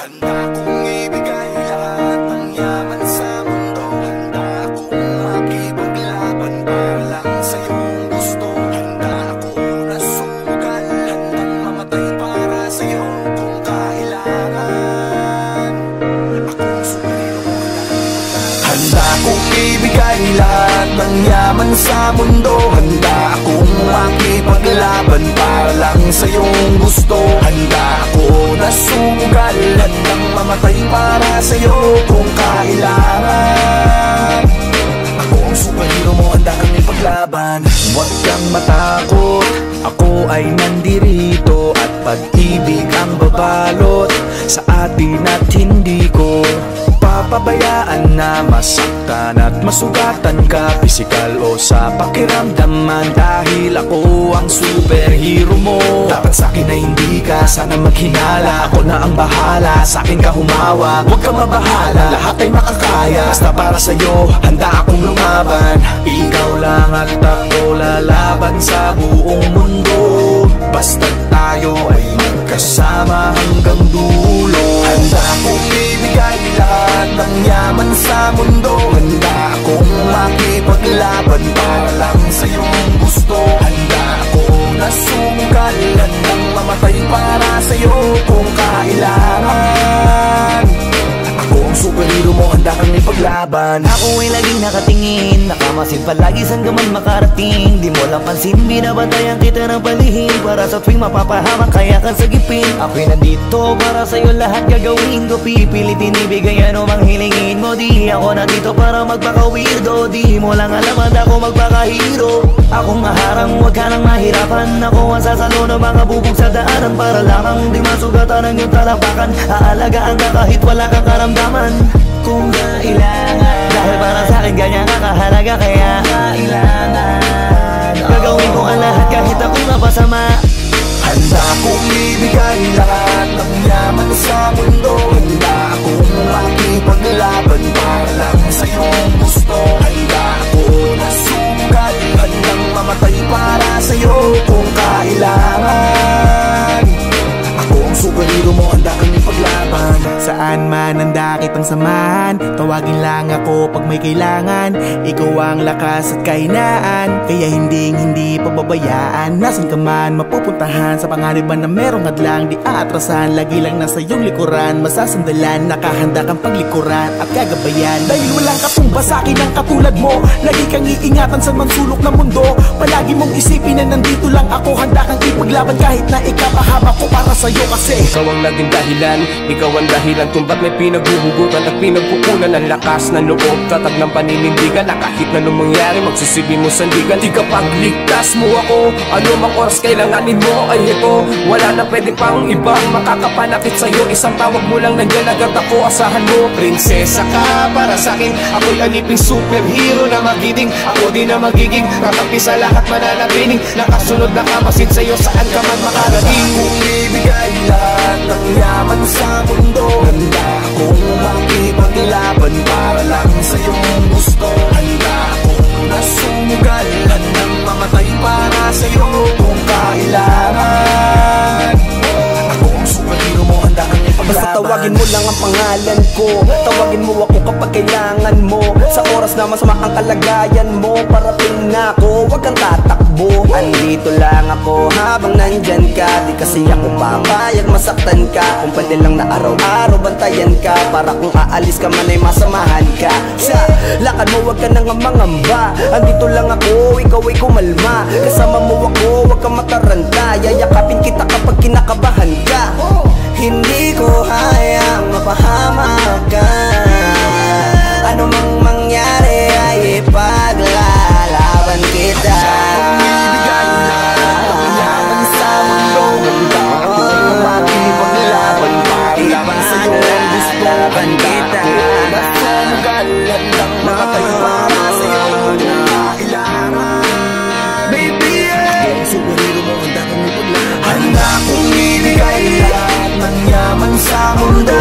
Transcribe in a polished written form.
Handa kong ibigay lahat ng yaman sa mundo. Handa akong makipaglaban para lang sa iyong gusto. Handa akong nasugal, handang mamatay para sa iyo kung kailangan. Akong superhero. Handa kong ibigay lahat ng yaman sa mundo. Handa akong makipaglaban para lang sa iyong gusto. Handa ako nasugal, handang mamatay para sa iyo kung kailangan. Ako ang superhero mo, handa kang ipaglaban. Huwag kang matakot, ako ay nandirito. At pag-ibig ang babalot sa atin at hindi ko papabayaan na masaktan at masugatan ka, pisikal o sa pakiramdaman. Dahil ako ang superhero mo. Dapat sa'kin na hindi ka sana maghinala. Ako na ang bahala, sa'kin ka humawa. Huwag ka mabahala, lahat ay makakaya. Basta para sa'yo, handa akong lumaban. Ikaw lang at ako lalaban sa buong mundo. Basta tayo ay magkasama hanggang dulo. Handa akong ibigay lahat ng yaman sa mundo. Handa akong makipaglaban para lang sa iyong gusto. Handa akong nasugal, handang mamatay para sa iyo kung kailangan. Ako ang superhero mo, handa kang ipaglaban. Ako ay laging nakatingin, nakamasid palagi saan ka man makarating. Di mo lang pansin, binabantayan kita ng palihim. Para sa tuwing mapapahamak, kaya kang sagipin. Ako'y nandito para sa'yo, lahat gagawin ko. Pipilitin ibigay anumang hilingin mo. Di ako nandito para magpaka-weirdo. Di mo lang alam, handa ko magpaka-hero. Akong aharang, huwag ka nang mahirapan. Ako ang sasalo ng mga bubog sa daanan. Para lamang di masugatan ang iyong talapakan. Aalagaan ka kahit wala kang karamdaman kung kailangan. Dahil para sa'kin ganyan ka kahalaga, kaya kailangan gagawin ko ang lahat kahit ako'y mapasama. Handa kong ibigay lahat ng yaman sa mundo. Handa akong makipaglaban para lang sa iyong gusto. Handa ako nasugal, handang mamatay para sa iyo kung kailangan. Ako ang superhero mo, handa kang ipaglaban. Saan man handa kitang samahan, tawagin lang ako pag may kailangan. Ikaw ang lakas at kahinaan, kaya hindi pababayaan. Nasaan ka man mapupuntahan, sa panganiban na merong hadlang di aatrasan. Lagi lang nasa iyong likuran, masasandalan, nakahanda kang paglikuran at kagabayan. Dahil walang katumba sa akin ang katulad mo, lagi kang iingatan sa mansulok ng mundo. Palagi mong isipin na nandito lang ako, handa kang ipaglaban kahit na ikapahaba ko para sa'yo. Kasi ikaw ang naging dahilan, ikaw ang dahilan kung ba't may pinaghuhugutan at pinagkukunan ng lakas ng loob. Tatag ng paninindigan na kahit na anong mangyari, magsisilbi mo sandigan. Di ka pagligtas mo ako, ano mang oras kailanganin mo ay ito. Wala na pwede pang ibang makakapanakit sa'yo. Isang tawag mo lang nandiyan agad ako, asahan mo. Prinsesa ka para sa'kin, ako'y aliping superhero na magiting. Ako din na magiging kakampi sa lahat, mananatiling nakasunod na kamasid sa'yo saan ka man makarating. Kung ibigay lahat ng yaman sa mundo, handa akong makipaglaban para lang sa iyong gusto. Handa akong nasugal, handang mamatay para sa iyo kung kailangan. Ako ang superhero mo, handa kang ipaglaban. Basta tawagin mo lang ang pangalan ko, tawagin mo ako kapag kailangan mo. Sa oras na masama ang kalagayan mo, parating na ako, huwag kang tatakbo. Andito lang ako habang nandyan ka, di kasi ako papayag masaktan ka. Kung pwede lang na araw-araw bantayan ka, para kung aalis ka man ay masamahan ka. Sa lakad mo huwag ka nang mangamba, andito lang ako, ikaw ay kumalma. Kasama mo ako, huwag kang mataranta, yayakapin kita kapag kinakabahan ka. Hindi ko hayang mapahamak ka, ano mang mangyari ay ipaglalaban kita. Ibigay lahat ng yaman sa mundo, handa akong makipaglaban para lang sa iyo ang gusto. Handa ako nasugal, handang mamatay para sa iyo kung kailangan. Baby, ang superhero mo, handa kang ipaglaban. Handa akong ibigay lahat ng yaman sa mundo.